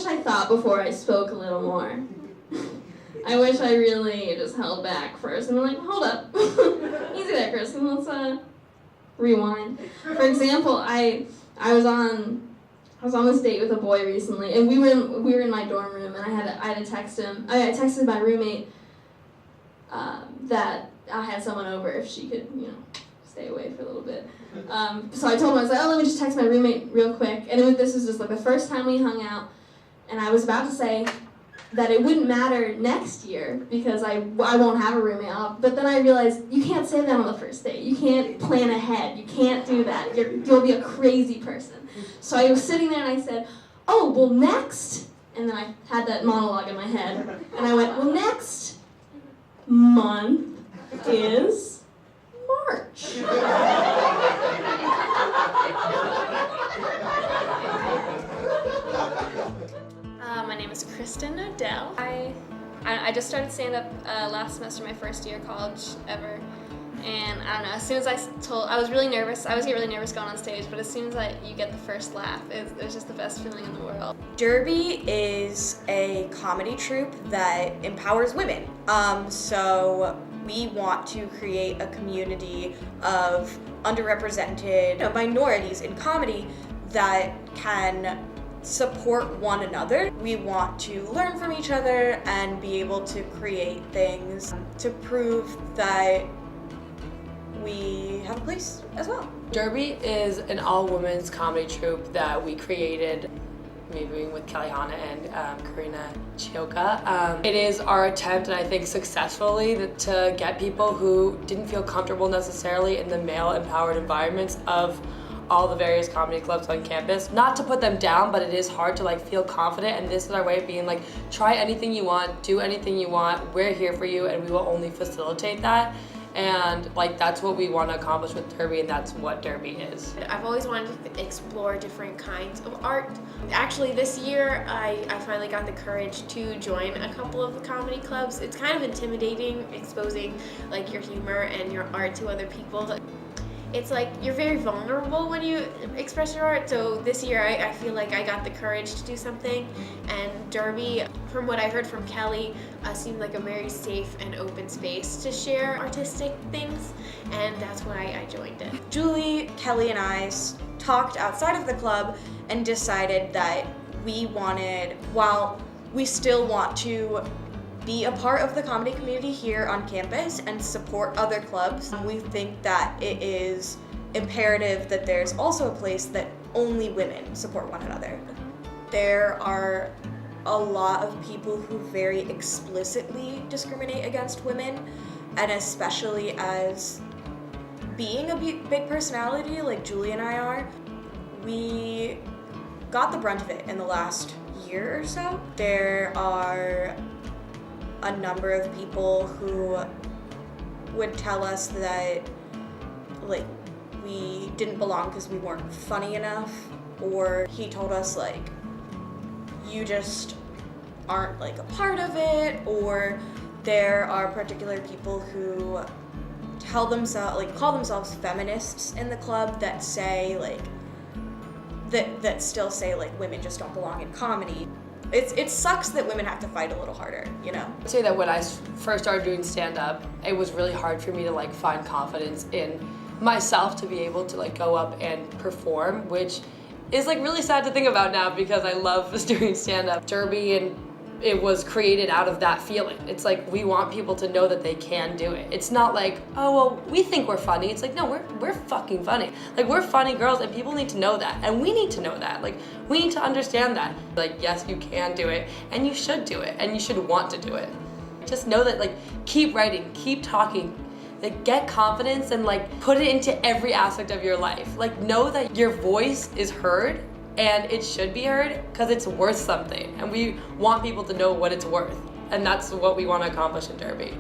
wish I thought before I spoke a little more. I wish I really just held back first and be like, hold up. Easy there, Kristen, let's rewind. For example, I was on this date with a boy recently, and we were in my dorm room, and I had to text him. I texted my roommate that I had someone over if she could, stay away for a little bit. So I told him, I was like, oh, let me just text my roommate real quick. And this was just like the first time we hung out, and I was about to say that it wouldn't matter next year because I won't have a roommate. But then I realized you can't say that on the first date. You can't plan ahead. You can't do that. You'll be a crazy person. So I was sitting there and I said, oh, well, next. And then I had that monologue in my head. And I went, well, next month is March. My name is Kristen Odell. I just started stand-up last semester, my first year of college ever. And I don't know, as soon as I was really nervous. I always get really nervous going on stage, but as soon as you get the first laugh, it was just the best feeling in the world. Derby is a comedy troupe that empowers women. So we want to create a community of underrepresented minorities in comedy that can support one another. We want to learn from each other and be able to create things to prove that we have a place as well. Derby is an all-women's comedy troupe that we created, maybe with Kelly Hanna and Karina Chioka. It is our attempt, and I think successfully, to get people who didn't feel comfortable necessarily in the male-empowered environments of all the various comedy clubs on campus. Not to put them down, but it is hard to feel confident, and this is our way of being try anything you want, do anything you want, we're here for you, and we will only facilitate that. And that's what we want to accomplish with Derby, and that's what Derby is. I've always wanted to explore different kinds of art. Actually, this year I finally got the courage to join a couple of the comedy clubs. It's kind of intimidating exposing your humor and your art to other people. It's you're very vulnerable when you express your art, so this year I feel like I got the courage to do something, and Derby, from what I heard from Kelly, seemed like a very safe and open space to share artistic things, and that's why I joined it. Julie, Kelly, and I talked outside of the club and decided that we wanted, while we still want to be a part of the comedy community here on campus and support other clubs, we think that it is imperative that there's also a place that only women support one another. There are a lot of people who very explicitly discriminate against women, and especially as being a big personality like Julie and I are, we got the brunt of it in the last year or so. There are a number of people who would tell us that we didn't belong because we weren't funny enough, or he told us you just aren't a part of it, or there are particular people who call themselves feminists in the club that say that still say women just don't belong in comedy. It sucks that women have to fight a little harder, I'd say that when I first started doing stand-up, it was really hard for me to find confidence in myself to be able to go up and perform, which is really sad to think about now because I love doing stand-up. Derby, and it was created out of that feeling. It's we want people to know that they can do it. It's not oh, well, we think we're funny. It's no, we're fucking funny. We're funny girls, and people need to know that, and we need to know that. We need to understand that. Yes, you can do it, and you should do it, and you should want to do it. Just know that, keep writing, keep talking, get confidence, and put it into every aspect of your life. Know that your voice is heard, and it should be heard because it's worth something, and we want people to know what it's worth, and that's what we want to accomplish in Derby.